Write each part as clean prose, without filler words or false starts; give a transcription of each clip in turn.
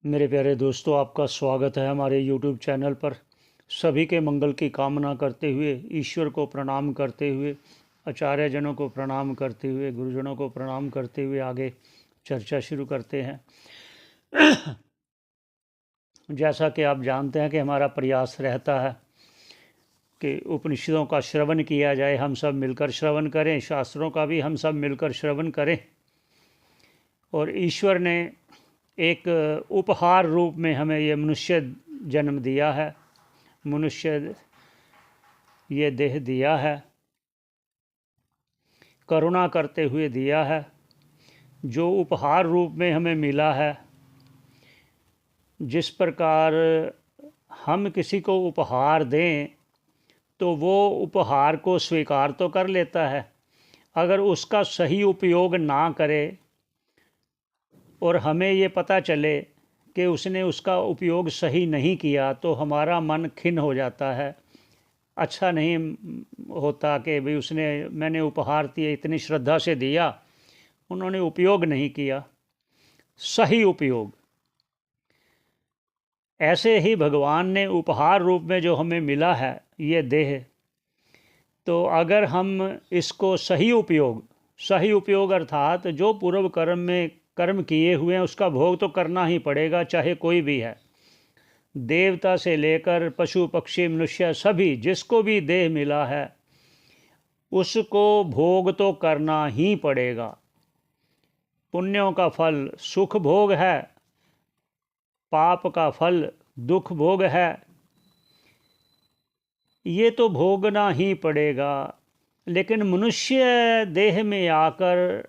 मेरे प्यारे दोस्तों, आपका स्वागत है हमारे YouTube चैनल पर। सभी के मंगल की कामना करते हुए, ईश्वर को प्रणाम करते हुए, आचार्यजनों को प्रणाम करते हुए, गुरुजनों को प्रणाम करते हुए आगे चर्चा शुरू करते हैं। जैसा कि आप जानते हैं कि हमारा प्रयास रहता है कि उपनिषदों का श्रवण किया जाए, हम सब मिलकर श्रवण करें, शास्त्रों का भी हम सब मिलकर श्रवण करें। और ईश्वर ने एक उपहार रूप में हमें ये मनुष्य जन्म दिया है, मनुष्य ये देह दिया है, करुणा करते हुए दिया है। जो उपहार रूप में हमें मिला है, जिस प्रकार हम किसी को उपहार दें तो वो उपहार को स्वीकार तो कर लेता है, अगर उसका सही उपयोग ना करे और हमें ये पता चले कि उसने उसका उपयोग सही नहीं किया तो हमारा मन खिन्न हो जाता है। अच्छा नहीं होता कि भाई मैंने उपहार दिया, इतनी श्रद्धा से दिया, उन्होंने उपयोग नहीं किया, सही उपयोग। ऐसे ही भगवान ने उपहार रूप में जो हमें मिला है ये देह, तो अगर हम इसको सही उपयोग अर्थात जो पूर्व कर्म किए हुए हैं उसका भोग तो करना ही पड़ेगा, चाहे कोई भी है, देवता से लेकर पशु पक्षी मनुष्य सभी, जिसको भी देह मिला है उसको भोग तो करना ही पड़ेगा। पुण्यों का फल सुख भोग है, पाप का फल दुख भोग है, ये तो भोगना ही पड़ेगा। लेकिन मनुष्य देह में आकर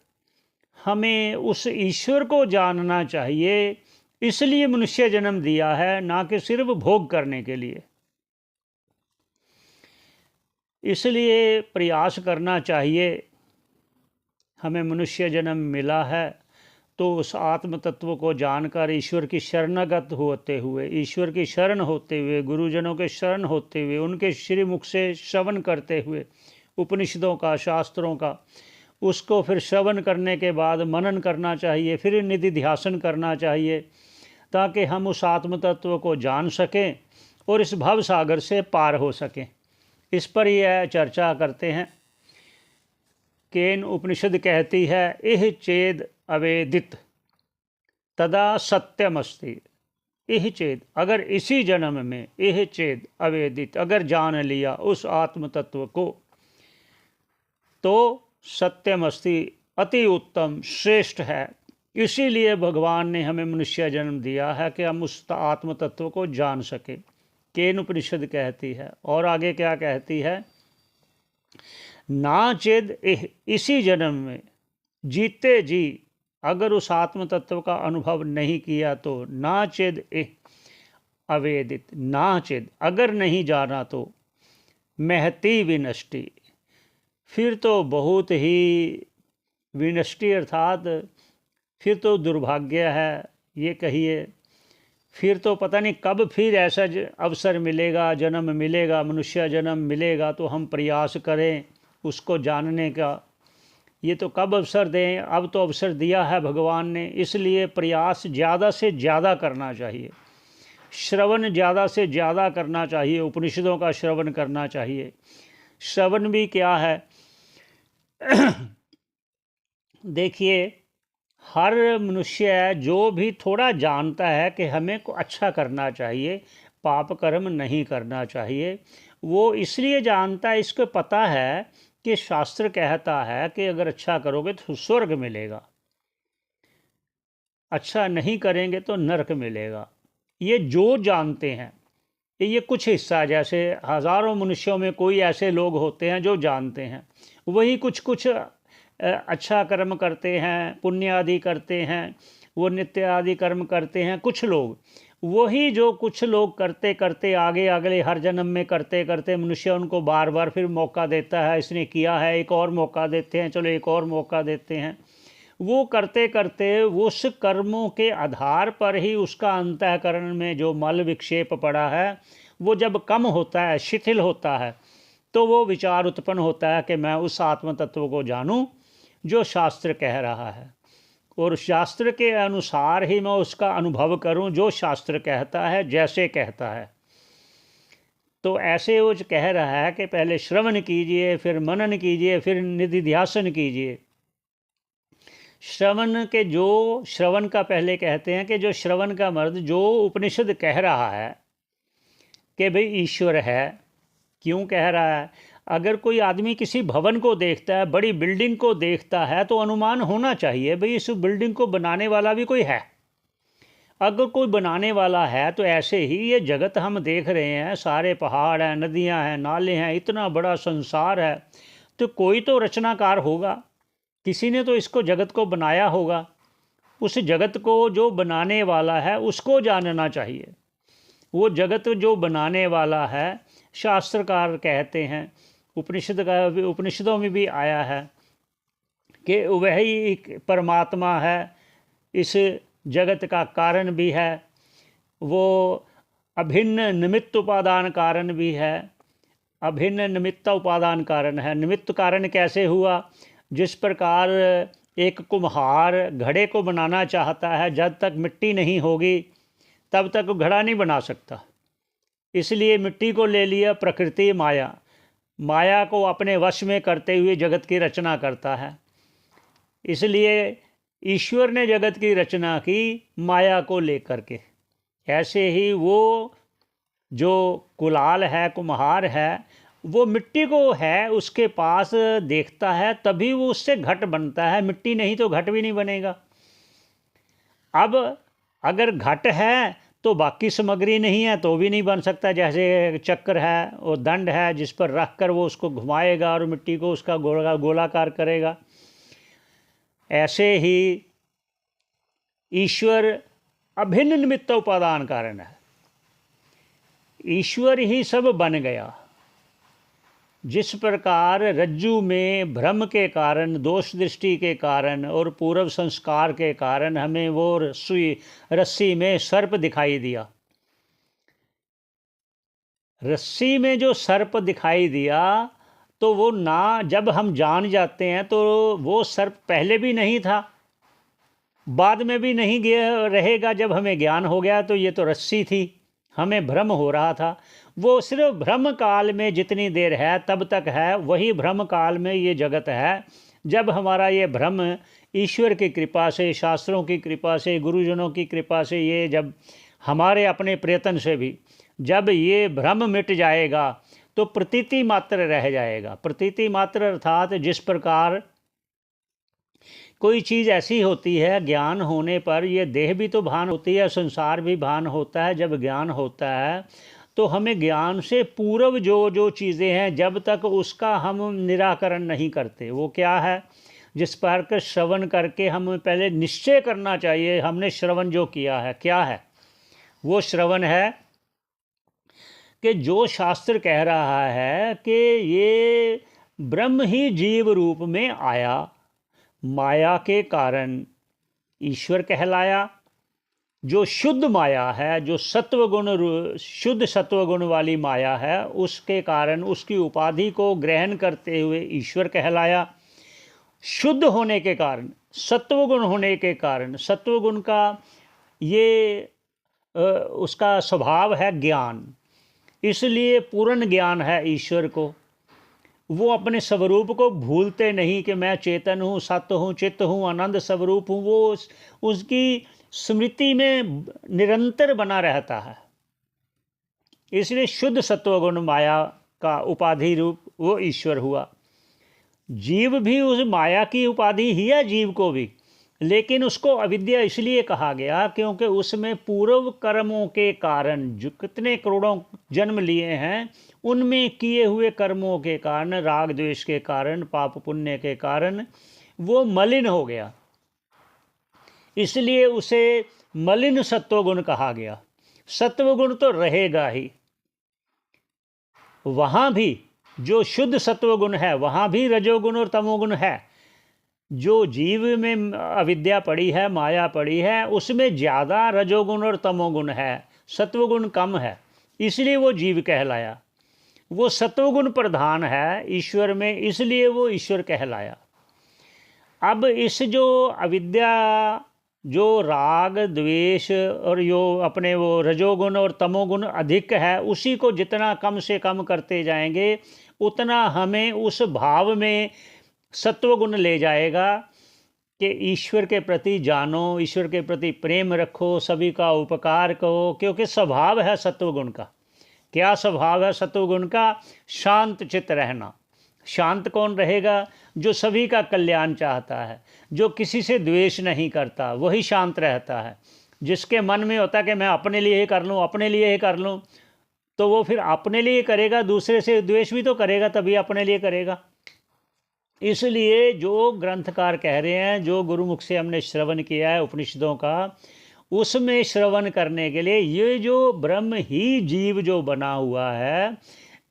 हमें उस ईश्वर को जानना चाहिए, इसलिए मनुष्य जन्म दिया है, ना कि सिर्फ भोग करने के लिए। इसलिए प्रयास करना चाहिए। हमें मनुष्य जन्म मिला है तो उस आत्म तत्व को जानकर ईश्वर की शरणागत होते हुए, ईश्वर की शरण होते हुए, गुरुजनों के शरण होते हुए, उनके श्रीमुख से श्रवण करते हुए उपनिषदों का, शास्त्रों का, उसको फिर श्रवण करने के बाद मनन करना चाहिए, फिर निधि ध्यासन करना चाहिए, ताकि हम उस आत्म तत्व को जान सकें और इस भव सागर से पार हो सकें। इस पर यह चर्चा करते हैं। केन उपनिषद कहती है, इह चेद अवेदित तदा सत्यमस्ति। इह चेद, अगर इसी जन्म में, इह चेद अवेदित, अगर जान लिया उस आत्म तत्व को, तो सत्यमस्ति, अति उत्तम श्रेष्ठ है। इसीलिए भगवान ने हमें मनुष्य जन्म दिया है कि हम उस आत्म तत्व को जान सके। केन उपनिषद कहती है। और आगे क्या कहती है, ना चेद इसी जन्म में, जीते जी अगर उस आत्म तत्व का अनुभव नहीं किया तो ना चेद अवेदित, ना चेद अगर नहीं जाना तो महती विनष्टि, फिर तो बहुत ही विनष्टि अर्थात फिर तो दुर्भाग्य है, ये कहिए। फिर तो पता नहीं कब फिर ऐसा अवसर मिलेगा, जन्म मिलेगा, मनुष्य जन्म मिलेगा, तो हम प्रयास करें उसको जानने का। ये तो कब अवसर दें, अब तो अवसर दिया है भगवान ने, इसलिए प्रयास ज़्यादा से ज़्यादा करना चाहिए, श्रवण ज़्यादा से ज़्यादा करना चाहिए, उपनिषदों का श्रवण करना चाहिए। श्रवण भी क्या है, देखिए, हर मनुष्य जो भी थोड़ा जानता है कि हमें को अच्छा करना चाहिए, पाप कर्म नहीं करना चाहिए, वो इसलिए जानता है, इसको पता है कि शास्त्र कहता है कि अगर अच्छा करोगे तो स्वर्ग मिलेगा, अच्छा नहीं करेंगे तो नरक मिलेगा। ये जो जानते हैं, ये कुछ हिस्सा, जैसे हज़ारों मनुष्यों में कोई ऐसे लोग होते हैं जो जानते हैं, वही कुछ कुछ अच्छा कर्म करते हैं, पुण्य आदि करते हैं, वो नित्य आदि कर्म करते हैं कुछ लोग। वही जो कुछ लोग करते करते आगे अगले हर जन्म में करते करते मनुष्य उनको बार बार फिर मौका देता है, इसने किया है एक और मौका देते हैं, चलो एक और मौका देते हैं। वो करते करते उस कर्मों के आधार पर ही उसका अंतःकरण में जो मल विक्षेप पड़ा है वो जब कम होता है, शिथिल होता है, तो वो विचार उत्पन्न होता है कि मैं उस आत्म तत्व को जानूं जो शास्त्र कह रहा है। और शास्त्र के अनुसार ही मैं उसका अनुभव करूं, जो शास्त्र कहता है, जैसे कहता है। तो ऐसे वो कह रहा है कि पहले श्रवण कीजिए, फिर मनन कीजिए, फिर निधिध्यासन कीजिए। श्रवण के जो श्रवण का पहले कहते हैं कि जो श्रवण का मर्द, जो उपनिषद कह रहा है कि भाई ईश्वर है, क्यों कह रहा है? अगर कोई आदमी किसी भवन को देखता है, बड़ी बिल्डिंग को देखता है, तो अनुमान होना चाहिए भाई इस बिल्डिंग को बनाने वाला भी कोई है। अगर कोई बनाने वाला है तो ऐसे ही ये जगत हम देख रहे हैं, सारे पहाड़ हैं, नदियां हैं, नाले हैं, इतना बड़ा संसार है, तो कोई तो रचनाकार होगा, किसी ने तो इसको जगत को बनाया होगा। उस जगत को जो बनाने वाला है उसको जानना चाहिए। वो जगत जो बनाने वाला है, शास्त्रकार कहते हैं, उपनिषदों में भी आया है कि वही एक परमात्मा है, इस जगत का कारण भी है, वो अभिन्न निमित्त उपादान कारण भी है, अभिन्न निमित्त उपादान कारण है। निमित्त कारण कैसे हुआ? जिस प्रकार एक कुम्हार घड़े को बनाना चाहता है, जब तक मिट्टी नहीं होगी तब तक घड़ा नहीं बना सकता, इसलिए मिट्टी को ले लिया प्रकृति, माया को अपने वश में करते हुए जगत की रचना करता है। इसलिए ईश्वर ने जगत की रचना की माया को लेकर के। ऐसे ही वो जो कुलाल है, कुम्हार है, वो मिट्टी को है उसके पास देखता है, तभी वो उससे घट बनता है, मिट्टी नहीं तो घट भी नहीं बनेगा। अब अगर घट है तो बाकी सामग्री नहीं है तो भी नहीं बन सकता। जैसे चक्र है और दंड है, जिस पर रख कर वो उसको घुमाएगा और मिट्टी को उसका गोलाकार करेगा। ऐसे ही ईश्वर अभिन्न निमित्त उपादान कारण है, ईश्वर ही सब बन गया। जिस प्रकार रज्जु में भ्रम के कारण, दोष दृष्टि के कारण और पूर्व संस्कार के कारण हमें वो रस्सी में सर्प दिखाई दिया, रस्सी में जो सर्प दिखाई दिया, तो वो ना, जब हम जान जाते हैं तो वो सर्प पहले भी नहीं था, बाद में भी नहीं रहेगा। जब हमें ज्ञान हो गया तो ये तो रस्सी थी, हमें भ्रम हो रहा था। वो सिर्फ भ्रम काल में जितनी देर है तब तक है, वही भ्रम काल में ये जगत है। जब हमारा ये भ्रम ईश्वर की कृपा से, शास्त्रों की कृपा से, गुरुजनों की कृपा से, ये जब हमारे अपने प्रयत्न से भी जब ये भ्रम मिट जाएगा तो प्रतीति मात्र रह जाएगा। प्रतीति मात्र अर्थात जिस प्रकार कोई चीज़ ऐसी होती है, ज्ञान होने पर ये देह भी तो भान होती है, संसार भी भान होता है। जब ज्ञान होता है तो हमें ज्ञान से पूर्व जो चीज़ें हैं, जब तक उसका हम निराकरण नहीं करते, वो क्या है? जिस पर कर श्रवण करके हमें पहले निश्चय करना चाहिए, हमने श्रवण जो किया है क्या है। वो श्रवण है कि जो शास्त्र कह रहा है कि ये ब्रह्म ही जीव रूप में आया, माया के कारण ईश्वर कहलाया। जो शुद्ध माया है, जो सत्वगुण, शुद्ध सत्वगुण वाली माया है, उसके कारण उसकी उपाधि को ग्रहण करते हुए ईश्वर कहलाया। शुद्ध होने के कारण, सत्वगुण होने के कारण, सत्वगुण का ये उसका स्वभाव है ज्ञान, इसलिए पूर्ण ज्ञान है ईश्वर को। वो अपने स्वरूप को भूलते नहीं कि मैं चेतन हूँ, सत्य हूँ, चित्त हूँ, आनंद स्वरूप हूँ। वो उसकी स्मृति में निरंतर बना रहता है, इसलिए शुद्ध सत्वगुण माया का उपाधि रूप वो ईश्वर हुआ। जीव भी उस माया की उपाधि ही है, जीव को भी, लेकिन उसको अविद्या इसलिए कहा गया क्योंकि उसमें पूर्व कर्मों के कारण, जो कितने करोड़ों जन्म लिए हैं, उनमें किए हुए कर्मों के कारण, राग द्वेष के कारण, पाप पुण्य के कारण वो मलिन हो गया, इसलिए उसे मलिन सत्वगुण कहा गया। सत्वगुण तो रहेगा ही, वहाँ भी जो शुद्ध सत्वगुण है वहाँ भी रजोगुण और तमोगुण है। जो जीव में अविद्या पड़ी है, माया पड़ी है, उसमें ज़्यादा रजोगुण और तमोगुण है, सत्वगुण कम है, इसलिए वो जीव कहलाया। वो सत्वगुण प्रधान है ईश्वर में, इसलिए वो ईश्वर कहलाया। अब इस जो अविद्या, जो राग द्वेष और जो अपने वो रजोगुण और तमोगुण अधिक है, उसी को जितना कम से कम करते जाएंगे उतना हमें उस भाव में सत्वगुण ले जाएगा कि ईश्वर के प्रति जानो, ईश्वर के प्रति प्रेम रखो, सभी का उपकार करो, क्योंकि स्वभाव है सत्वगुण का। क्या स्वभाव है सत्वगुण का? शांत चित्त रहना। शांत कौन रहेगा? जो सभी का कल्याण चाहता है, जो किसी से द्वेष नहीं करता, वही शांत रहता है। जिसके मन में होता है कि मैं अपने लिए ही कर लूँ, अपने लिए ही कर लूँ, तो वो फिर अपने लिए करेगा, दूसरे से द्वेष भी तो करेगा, तभी अपने लिए करेगा। इसलिए जो ग्रंथकार कह रहे हैं, जो गुरुमुख से हमने श्रवण किया है उपनिषदों का, उसमें श्रवण करने के लिए ये जो ब्रह्म ही जीव जो बना हुआ है,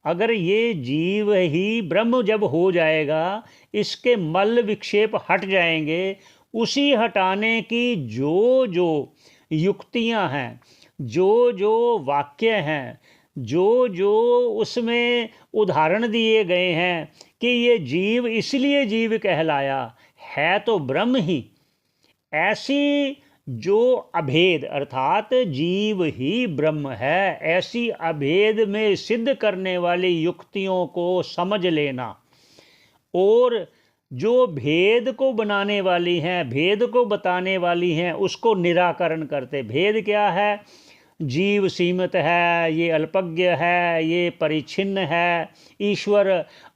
अगर ये जीव ही ब्रह्म जब हो जाएगा, इसके मल विक्षेप हट जाएंगे, उसी हटाने की जो जो युक्तियां हैं, जो जो वाक्य हैं, जो जो उसमें उदाहरण दिए गए हैं कि ये जीव इसलिए जीव कहलाया है तो ब्रह्म ही, ऐसी जो अभेद अर्थात जीव ही ब्रह्म है, ऐसी अभेद में सिद्ध करने वाली युक्तियों को समझ लेना, और जो भेद को बनाने वाली हैं, भेद को बताने वाली हैं, उसको निराकरण करते। भेद क्या है? जीव सीमित है, ये अल्पज्ञ है, ये परिच्छिन्न है, ईश्वर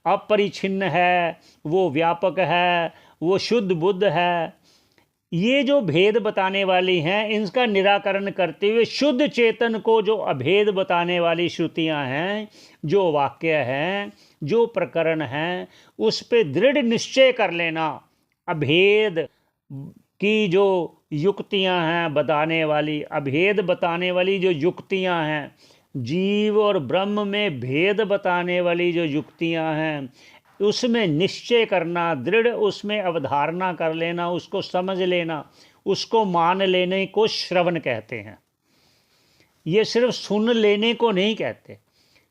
अपरिच्छिन्न है, वो व्यापक है, वो शुद्ध बुद्ध है। ये जो भेद बताने वाली हैं, इनका निराकरण करते हुए शुद्ध चेतन को जो अभेद बताने वाली श्रुतियां हैं, जो वाक्य हैं, जो प्रकरण हैं, उस पे दृढ़ निश्चय कर लेना। अभेद की जो युक्तियां हैं बताने वाली, अभेद बताने वाली जो युक्तियां हैं, जीव और ब्रह्म में भेद बताने वाली जो युक्तियां हैं, उसमें निश्चय करना, दृढ़ उसमें अवधारणा कर लेना, उसको समझ लेना, उसको मान लेने को श्रवण कहते हैं। ये सिर्फ सुन लेने को नहीं कहते।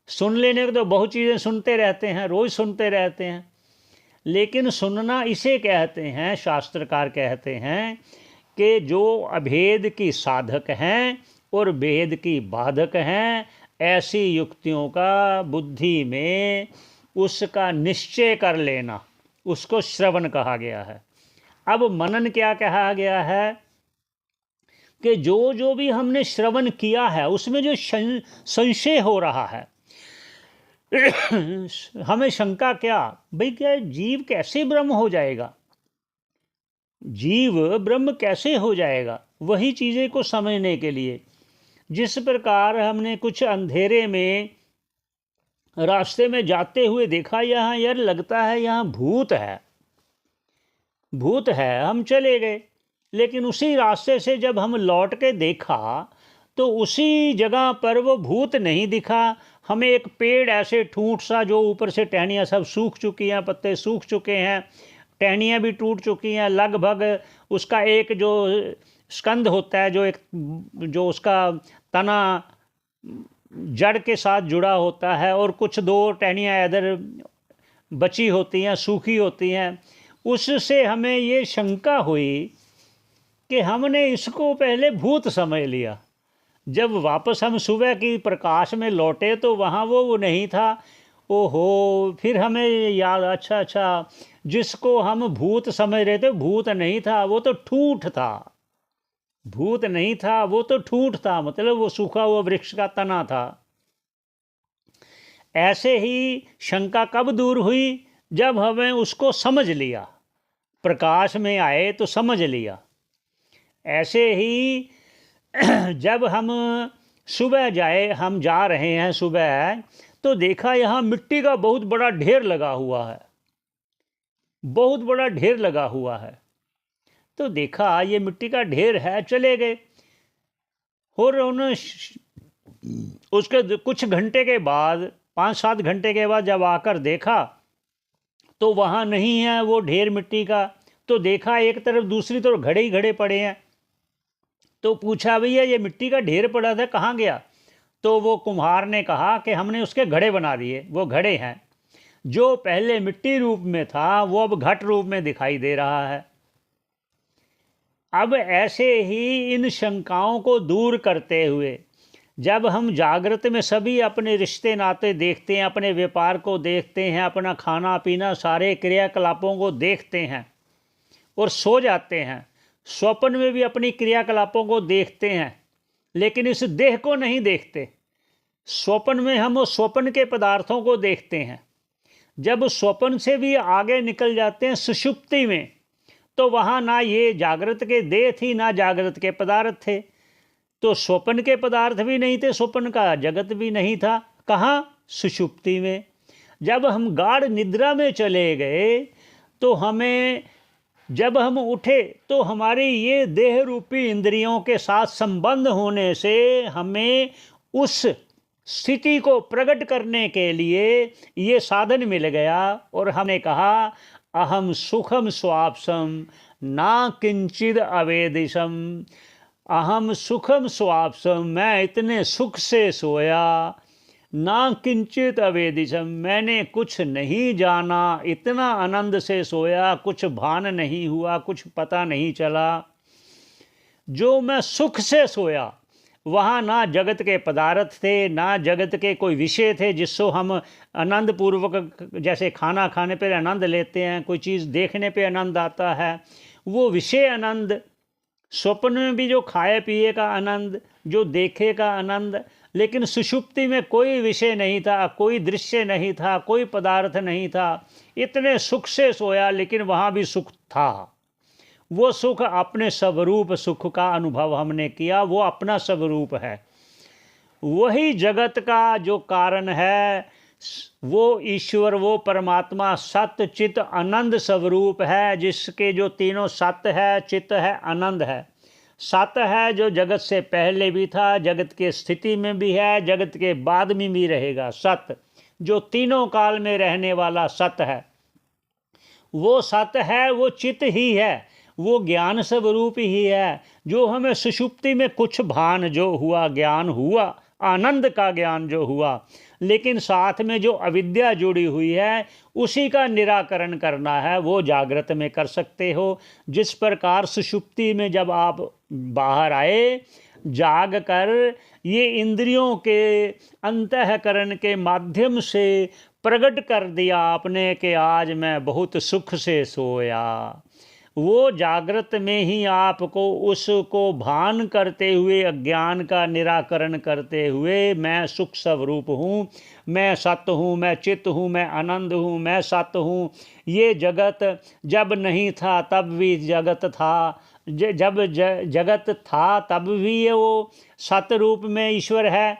सुन लेने को तो बहुत चीज़ें सुनते रहते हैं, रोज़ सुनते रहते हैं, लेकिन सुनना इसे कहते हैं, शास्त्रकार कहते हैं कि जो अभेद की साधक हैं और भेद की बाधक हैं, ऐसी युक्तियों का बुद्धि में उसका निश्चय कर लेना, उसको श्रवण कहा गया है। अब मनन क्या कहा गया है कि जो जो भी हमने श्रवण किया है उसमें जो संशय हो रहा है, हमें शंका क्या, भाई क्या जीव कैसे ब्रह्म हो जाएगा, जीव ब्रह्म कैसे हो जाएगा, वही चीज़ें को समझने के लिए जिस प्रकार हमने कुछ अंधेरे में रास्ते में जाते हुए देखा, यहाँ यार लगता है यहाँ भूत है, भूत है, हम चले गए, लेकिन उसी रास्ते से जब हम लौट के देखा तो उसी जगह पर वो भूत नहीं दिखा, हमें एक पेड़ ऐसे ठूंठ सा, जो ऊपर से टहनियाँ सब सूख चुकी हैं, पत्ते सूख चुके हैं, टहनियाँ भी टूट चुकी हैं, लगभग उसका एक जो स्कंद होता है, जो उसका तना जड़ के साथ जुड़ा होता है, और कुछ दो टहनियाँ इधर बची होती हैं, सूखी होती हैं, उससे हमें ये शंका हुई कि हमने इसको पहले भूत समझ लिया। जब वापस हम सुबह की प्रकाश में लौटे तो वहाँ वो नहीं था। ओहो, फिर हमें याद, अच्छा, जिसको हम भूत समझ रहे थे भूत नहीं था, वो तो ठूंठ था, भूत नहीं था, वो तो ठूंठ था, मतलब वो सूखा हुआ वृक्ष का तना था। ऐसे ही शंका कब दूर हुई? जब हमें उसको समझ लिया, प्रकाश में आए तो समझ लिया। ऐसे ही जब हम सुबह हम जा रहे हैं सुबह, तो देखा यहाँ मिट्टी का बहुत बड़ा ढेर लगा हुआ है, बहुत बड़ा ढेर लगा हुआ है। तो देखा ये मिट्टी का ढेर है, चले गए, और उन्होंने उसके कुछ घंटे के बाद, 5-7 घंटे के बाद जब आकर देखा तो वहाँ नहीं है वो ढेर मिट्टी का। तो देखा एक तरफ, दूसरी तरफ घड़े ही घड़े पड़े हैं। तो पूछा, भैया ये मिट्टी का ढेर पड़ा था कहाँ गया? तो वो कुम्हार ने कहा कि हमने उसके घड़े बना दिए। वो घड़े हैं, जो पहले मिट्टी रूप में था वो अब घट रूप में दिखाई दे रहा है। अब ऐसे ही इन शंकाओं को दूर करते हुए जब हम जागृत में सभी अपने रिश्ते नाते देखते हैं, अपने व्यापार को देखते हैं, अपना खाना पीना सारे क्रियाकलापों को देखते हैं और सो जाते हैं, स्वप्न में भी अपनी क्रियाकलापों को देखते हैं, लेकिन इस देह को नहीं देखते। स्वप्न में हम उस स्वप्न के पदार्थों को देखते हैं। जब स्वप्न से भी आगे निकल जाते हैं सुषुप्ति में, तो वहाँ ना ये जागृत के देह थी, ना जागृत के पदार्थ थे। तो स्वप्न के पदार्थ भी नहीं थे, स्वप्न का जगत भी नहीं था। कहाँ? सुषुप्ति में। जब हम गाढ़ निद्रा में चले गए तो हमें, जब हम उठे तो हमारी ये देह रूपी इंद्रियों के साथ संबंध होने से हमें उस स्थिति को प्रकट करने के लिए ये साधन मिल गया। और हमने कहा अहम सुखम स्वाप्सम ना किंचिद अवेदिशम। अहम सुखम स्वाप्सम, मैं इतने सुख से सोया, ना किंचित अवेदिशम, मैंने कुछ नहीं जाना, इतना आनंद से सोया, कुछ भान नहीं हुआ, कुछ पता नहीं चला। जो मैं सुख से सोया वहाँ ना जगत के पदार्थ थे, ना जगत के कोई विषय थे जिसको हम आनंद पूर्वक, जैसे खाना खाने पर आनंद लेते हैं, कोई चीज़ देखने पे आनंद आता है, वो विषय आनंद। स्वप्न में भी जो खाए पिए का आनंद, जो देखे का आनंद, लेकिन सुषुप्ति में कोई विषय नहीं था, कोई दृश्य नहीं था, कोई पदार्थ नहीं था। इतने सुख से सोया, लेकिन वहाँ भी सुख था। वो सुख अपने स्वरूप सुख का अनुभव हमने किया, वो अपना स्वरूप है। वही जगत का जो कारण है, वो ईश्वर, वो परमात्मा सत्य चित आनंद स्वरूप है, जिसके जो तीनों सत्य है, चित्त है, आनंद है। सत्य है जो जगत से पहले भी था, जगत के स्थिति में भी है, जगत के बाद में भी रहेगा। सत्य जो तीनों काल में रहने वाला सत्य है, वो सत्य है, वो चित्त ही है, वो ज्ञान स्वरूप ही है। जो हमें सुषुप्ति में कुछ भान जो हुआ, ज्ञान हुआ, आनंद का ज्ञान जो हुआ, लेकिन साथ में जो अविद्या जुड़ी हुई है उसी का निराकरण करना है, वो जागृत में कर सकते हो। जिस प्रकार सुषुप्ति में जब आप बाहर आए, जाग कर ये इंद्रियों के अंतःकरण के माध्यम से प्रकट कर दिया आपने कि आज मैं बहुत सुख से सोया। वो जागृत में ही आपको उसको भान करते हुए, अज्ञान का निराकरण करते हुए, मैं सुख स्वरूप हूँ, मैं सत्य हूँ, मैं चित्त हूँ, मैं आनंद हूँ, मैं सत्य हूँ। ये जगत जब नहीं था तब भी जगत था, जब जगत था तब भी ये वो सत्य रूप में ईश्वर है,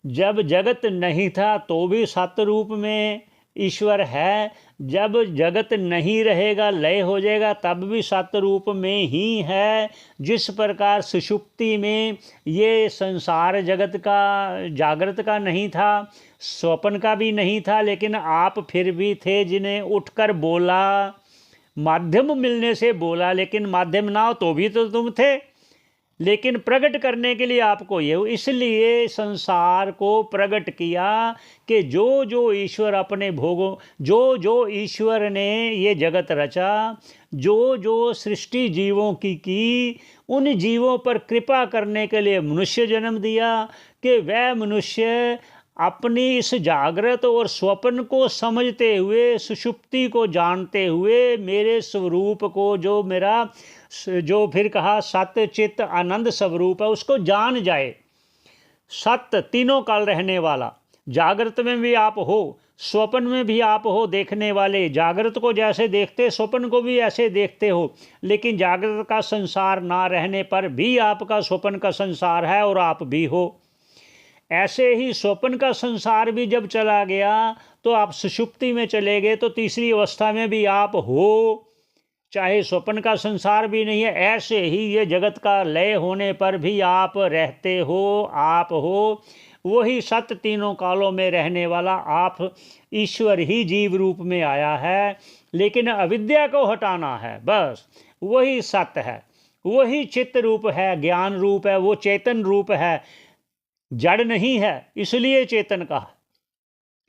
जब जगत नहीं था तो भी सत्य रूप में ईश्वर है, जब जगत नहीं रहेगा, लय हो जाएगा, तब भी सत्य रूप में ही है। जिस प्रकार सुषुप्ति में ये संसार जगत का, जागृत का नहीं था, स्वप्न का भी नहीं था, लेकिन आप फिर भी थे जिन्हें उठकर बोला, माध्यम मिलने से बोला, लेकिन माध्यम ना हो तो भी तो तुम थे, लेकिन प्रकट करने के लिए आपको ये, इसलिए संसार को प्रकट किया कि जो जो ईश्वर अपने भोगों, जो जो ईश्वर ने ये जगत रचा, जो जो सृष्टि जीवों की उन जीवों पर कृपा करने के लिए मनुष्य जन्म दिया कि वह मनुष्य अपनी इस जागृत और स्वप्न को समझते हुए, सुषुप्ति को जानते हुए, मेरे स्वरूप को, जो मेरा, जो फिर कहा सत्य चित्त आनंद स्वरूप है, उसको जान जाए। सत्य तीनों काल रहने वाला, जागृत में भी आप हो, स्वप्न में भी आप हो देखने वाले। जागृत को जैसे देखते स्वप्न को भी ऐसे देखते हो, लेकिन जागृत का संसार ना रहने पर भी आपका स्वप्न का संसार है और आप भी हो। ऐसे ही स्वप्न का संसार भी जब चला गया तो आप सुषुप्ति में चले गए, तो तीसरी अवस्था में भी आप हो, चाहे स्वप्न का संसार भी नहीं है। ऐसे ही ये जगत का लय होने पर भी आप रहते हो, आप हो। वही सत्य तीनों कालों में रहने वाला आप ईश्वर ही जीव रूप में आया है, लेकिन अविद्या को हटाना है, बस वही सत्य है, वही चित्त रूप है, ज्ञान रूप है, वो चेतन रूप है, जड़ नहीं है इसलिए चेतन कहा।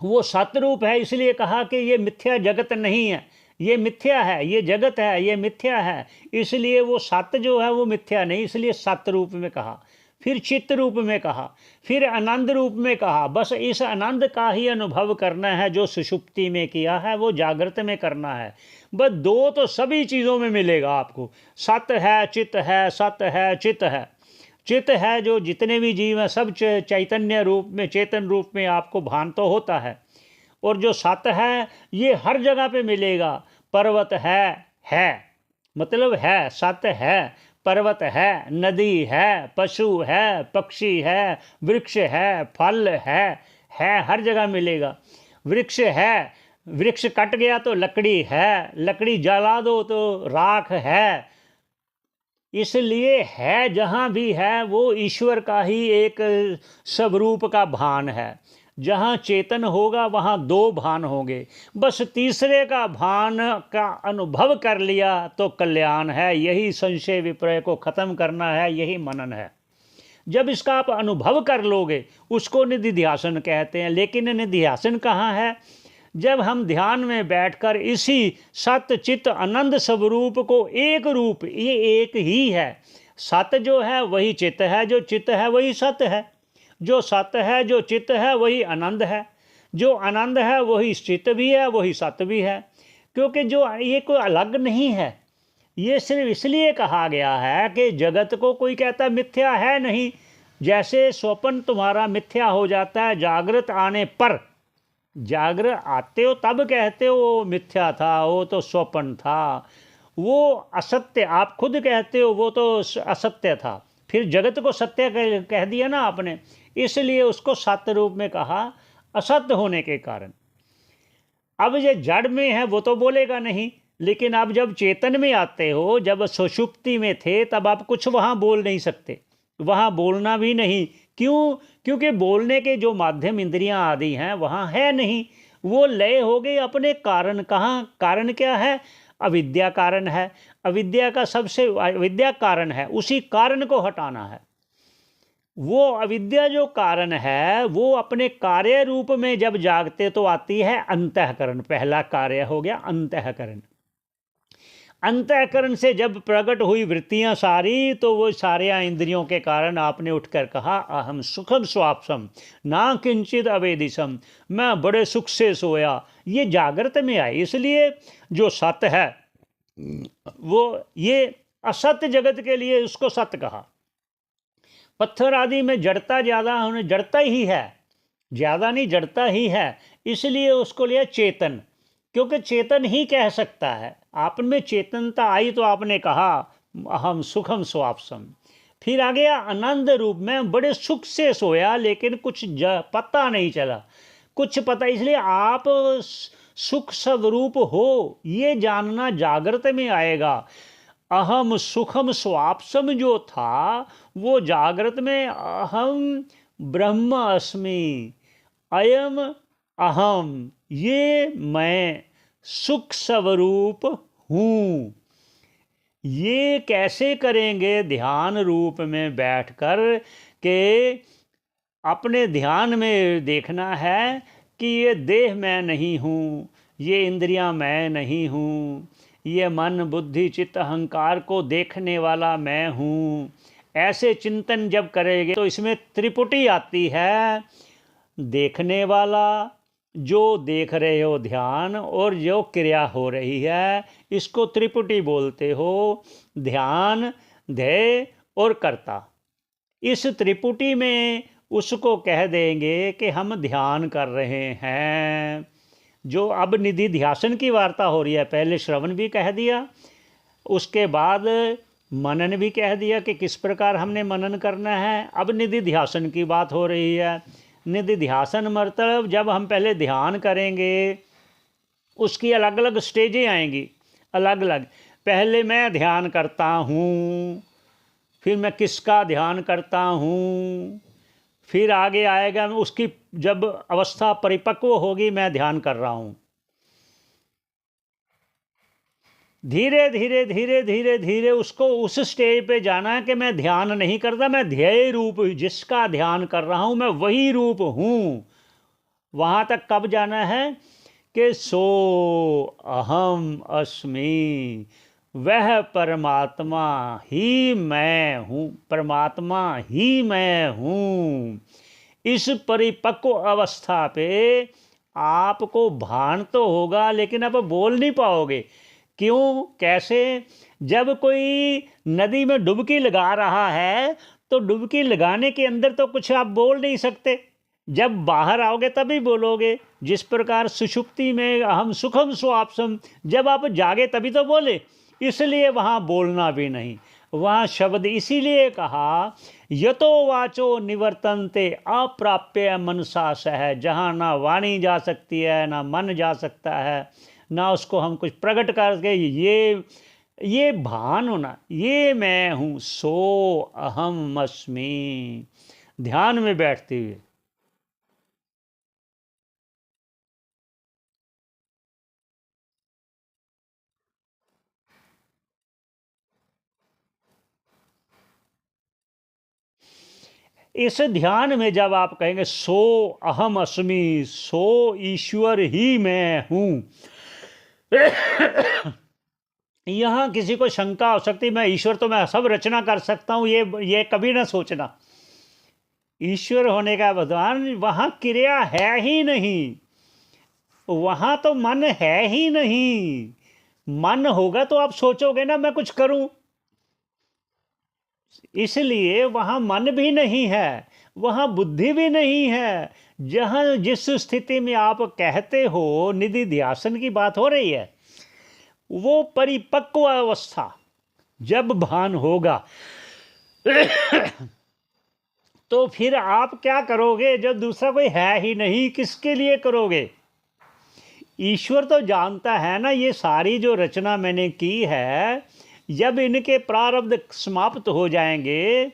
वो सत्य रूप है इसलिए कहा कि ये मिथ्या जगत नहीं है, ये मिथ्या है, ये जगत है, ये मिथ्या है, इसलिए वो सत्य जो है वो मिथ्या नहीं, इसलिए सत्य रूप में कहा, फिर चित्त रूप में कहा, फिर आनंद रूप में कहा। बस इस आनंद का ही अनुभव करना है, जो सुषुप्ति में किया है वो जागृत में करना है। बस दो तो सभी चीज़ों में मिलेगा आपको, सत्य है, चित्त है, सत्य है, चित्त है। चित्त है जो जितने भी जीव हैं सब चैतन्य रूप में, चेतन रूप में आपको भान तो होता है। और जो सत्य है ये हर जगह पे मिलेगा। पर्वत है मतलब है, सत्य है, पर्वत है, नदी है, पशु है, पक्षी है, वृक्ष है, फल है, हर जगह मिलेगा। वृक्ष है, वृक्ष कट गया तो लकड़ी है, लकड़ी जला दो तो राख है। इसलिए है जहाँ भी है वो ईश्वर का ही एक स्वरूप का भान है। जहाँ चेतन होगा वहाँ दो भान होंगे, बस तीसरे का भान का अनुभव कर लिया तो कल्याण है। यही संशय विपर्य को ख़त्म करना है, यही मनन है। जब इसका आप अनुभव कर लोगे उसको निधिध्यासन कहते हैं। लेकिन निधिध्यासन कहाँ है? जब हम ध्यान में बैठकर इसी सत्य चित्त आनंद स्वरूप को एक रूप, ये एक ही है। सत्य जो है वही चित्त है, जो चित्त है वही सत्य है, जो सत्य है जो चित्त है वही आनंद है, जो आनंद है वही चित्त भी है, वही सत्य भी है। क्योंकि जो ये कोई अलग नहीं है। ये सिर्फ इसलिए कहा गया है कि जगत को कोई कहता मिथ्या है नहीं। जैसे स्वप्न तुम्हारा मिथ्या हो जाता है जागृत आने पर, जागृत आते हो तब कहते हो वो मिथ्या था, वो तो स्वप्न था, वो असत्य आप खुद कहते हो वो तो असत्य था। फिर जगत को सत्य कह दिया ना आपने, इसलिए उसको सत्य रूप में कहा असत्य होने के कारण। अब ये जड़ में है वो तो बोलेगा नहीं, लेकिन आप जब चेतन में आते हो, जब सुषुप्ति में थे तब आप कुछ वहाँ बोल नहीं सकते, वहाँ बोलना भी नहीं। क्यों? क्योंकि बोलने के जो माध्यम इंद्रियां आदि हैं वहाँ है नहीं, वो लय हो गए अपने कारण। कहाँ कारण क्या है? अविद्या कारण है। अविद्या का सबसे अविद्या कारण है, उसी कारण को हटाना है। वो अविद्या जो कारण है वो अपने कार्य रूप में जब जागते तो आती है अंतःकरण। पहला कार्य हो गया अंतःकरण। अंतःकरण से जब प्रकट हुई वृत्तियां सारी, तो वो सारे इंद्रियों के कारण आपने उठकर कहा अहम सुखम स्वाप्सम ना किंचित अवेदिशम, मैं बड़े सुख से सोया। ये जागृत में आए। इसलिए जो सत्य है वो ये असत्य जगत के लिए उसको सत्य कहा। पत्थर आदि में जड़ता ज़्यादा होने, जड़ता ही है, ज़्यादा नहीं जड़ता ही है, इसलिए उसको लिया चेतन, क्योंकि चेतन ही कह सकता है। आप में चेतनता आई तो आपने कहा अहम सुखम स्वाप्सम। फिर आ गया आनंद रूप में, बड़े सुख से सोया, लेकिन कुछ पता नहीं चला, कुछ पता। इसलिए आप सुख स्वरूप हो ये जानना जागृत में आएगा। अहम सुखम स्वाप्सम जो था वो जागृत में अहम ब्रह्म अस्मि, अयम अहम, ये मैं सुख स्वरूप हूँ। ये कैसे करेंगे? ध्यान रूप में बैठकर के अपने ध्यान में देखना है कि ये देह मैं नहीं हूँ, ये इंद्रियां मैं नहीं हूँ, ये मन बुद्धि चित्त अहंकार को देखने वाला मैं हूँ। ऐसे चिंतन जब करेंगे तो इसमें त्रिपुटी आती है, देखने वाला, जो देख रहे हो ध्यान, और जो क्रिया हो रही है, इसको त्रिपुटी बोलते हो। ध्यान, ध्येय और कर्ता। इस त्रिपुटी में उसको कह देंगे कि हम ध्यान कर रहे हैं। जो अब निधिध्यासन की वार्ता हो रही है, पहले श्रवण भी कह दिया, उसके बाद मनन भी कह दिया कि किस प्रकार हमने मनन करना है। अब निधिध्यासन की बात हो रही है। निधिध्यासन मतलब जब हम पहले ध्यान करेंगे उसकी अलग अलग स्टेजें आएंगी, अलग अलग। पहले मैं ध्यान करता हूँ, फिर मैं किसका ध्यान करता हूँ, फिर आगे आएगा उसकी जब अवस्था परिपक्व होगी मैं ध्यान कर रहा हूँ। धीरे धीरे धीरे धीरे धीरे उसको उस स्टेज पे जाना है कि मैं ध्यान नहीं करता, मैं ध्येय रूप जिसका ध्यान कर रहा हूँ मैं वही रूप हूँ। वहाँ तक कब जाना है कि सो अहम अस्मि, वह परमात्मा ही मैं हूँ, परमात्मा ही मैं हूँ। इस परिपक्व अवस्था पे आपको भान तो होगा लेकिन आप बोल नहीं पाओगे। क्यों, कैसे? जब कोई नदी में डुबकी लगा रहा है तो डुबकी लगाने के अंदर तो कुछ आप बोल नहीं सकते, जब बाहर आओगे तभी बोलोगे। जिस प्रकार सुषुप्ति में हम सुखम स्वापसम, जब आप जागे तभी तो बोले, इसलिए वहाँ बोलना भी नहीं, वहाँ शब्द इसीलिए कहा यतो वाचो निवर्तन्ते अप्राप्य मनसा सह, जहाँ ना वाणी जा सकती है ना मन जा सकता है, ना उसको हम कुछ प्रकट करके ये भान होना, ये मैं हूँ, सो अहम अस्मि। ध्यान में बैठते हुए इस ध्यान में जब आप कहेंगे सो अहम अस्मि, सो ईश्वर ही मैं हूँ, यहाँ किसी को शंका हो सकती मैं ईश्वर तो मैं सब रचना कर सकता हूँ, ये कभी ना सोचना। ईश्वर होने का भगवान वहाँ क्रिया है ही नहीं, वहाँ तो मन है ही नहीं। मन होगा तो आप सोचोगे ना मैं कुछ करूं, इसलिए वहाँ मन भी नहीं है, वहाँ बुद्धि भी नहीं है। जहाँ जिस स्थिति में आप कहते हो निधि ध्यासन की बात हो रही है, वो परिपक्व अवस्था जब भान होगा तो फिर आप क्या करोगे? जब दूसरा कोई है ही नहीं, किसके लिए करोगे? ईश्वर तो जानता है ना, ये सारी जो रचना मैंने की है, जब इनके प्रारब्ध समाप्त हो जाएंगे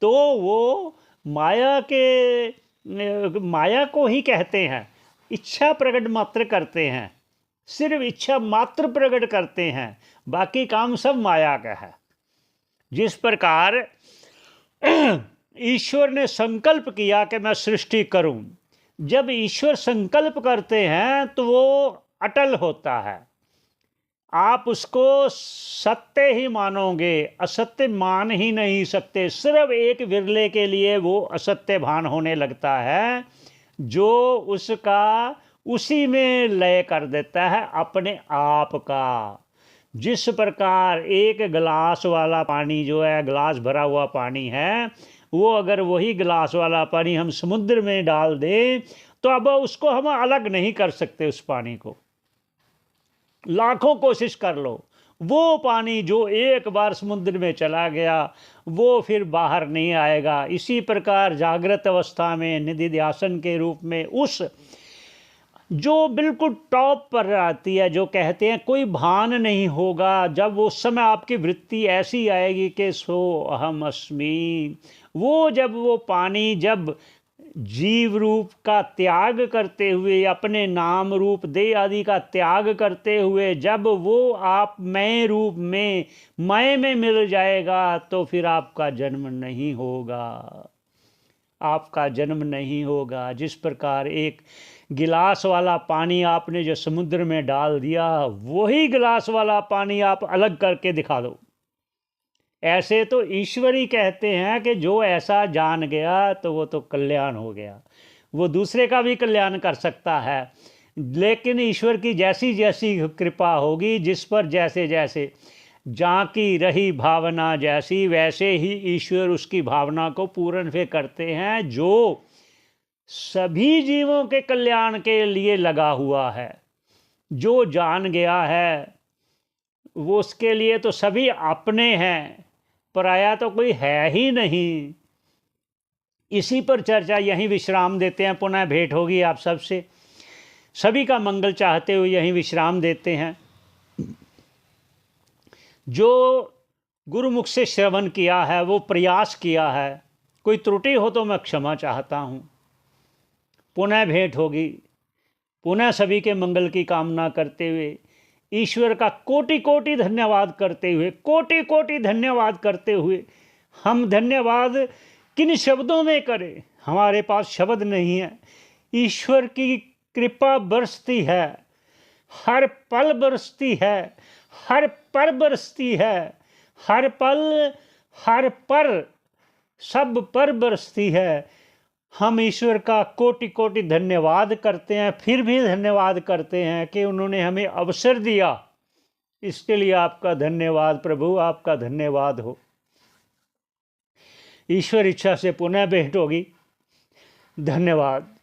तो वो माया को ही कहते हैं, इच्छा प्रकट मात्र करते हैं, सिर्फ इच्छा मात्र प्रकट करते हैं, बाकी काम सब माया का है। जिस प्रकार ईश्वर ने संकल्प किया कि मैं सृष्टि करूं, जब ईश्वर संकल्प करते हैं तो वो अटल होता है, आप उसको सत्य ही मानोगे, असत्य मान ही नहीं सकते। सिर्फ एक विरले के लिए वो असत्य भान होने लगता है, जो उसका उसी में लय कर देता है अपने आप का। जिस प्रकार एक गिलास वाला पानी जो है, गिलास भरा हुआ पानी है, वो अगर वही गिलास वाला पानी हम समुद्र में डाल दें तो अब उसको हम अलग नहीं कर सकते। उस पानी को लाखों कोशिश कर लो, वो पानी जो एक बार समुद्र में चला गया वो फिर बाहर नहीं आएगा। इसी प्रकार जागृत अवस्था में निधि ध्यासन के रूप में उस जो बिल्कुल टॉप पर आती है, जो कहते हैं कोई भान नहीं होगा, जब उस समय आपकी वृत्ति ऐसी आएगी कि सो अहम अस्मि, वो जब वो पानी जब जीव रूप का त्याग करते हुए, अपने नाम रूप देह आदि का त्याग करते हुए जब वो आप मैं रूप में मैं में मिल जाएगा तो फिर आपका जन्म नहीं होगा, आपका जन्म नहीं होगा। जिस प्रकार एक गिलास वाला पानी आपने जो समुद्र में डाल दिया, वही गिलास वाला पानी आप अलग करके दिखा दो। ऐसे तो ईश्वर ही कहते हैं कि जो ऐसा जान गया तो वो तो कल्याण हो गया, वो दूसरे का भी कल्याण कर सकता है। लेकिन ईश्वर की जैसी जैसी कृपा होगी, जिस पर जैसे जैसे जहाँ की रही भावना जैसी, वैसे ही ईश्वर उसकी भावना को पूर्ण भी करते हैं, जो सभी जीवों के कल्याण के लिए लगा हुआ है। जो जान गया है वो उसके लिए तो सभी अपने हैं, पराया तो कोई है ही नहीं। इसी पर चर्चा यहीं विश्राम देते हैं। पुनः भेंट होगी आप सबसे, सभी का मंगल चाहते हुए यहीं विश्राम देते हैं। जो गुरुमुख से श्रवण किया है, वो प्रयास किया है, कोई त्रुटि हो तो मैं क्षमा चाहता हूँ। पुनः भेंट होगी, पुनः सभी के मंगल की कामना करते हुए, ईश्वर का कोटि कोटि धन्यवाद करते हुए, कोटि कोटि धन्यवाद करते हुए, हम धन्यवाद किन शब्दों में करें, हमारे पास शब्द नहीं है। ईश्वर की कृपा बरसती है, हर पल बरसती है, हर पर बरसती है, हर पल हर पर सब पर बरसती है। हम ईश्वर का कोटि कोटि धन्यवाद करते हैं, फिर भी धन्यवाद करते हैं कि उन्होंने हमें अवसर दिया। इसके लिए आपका धन्यवाद प्रभु, आपका धन्यवाद हो। ईश्वर इच्छा से पुनः भेंट होगी। धन्यवाद।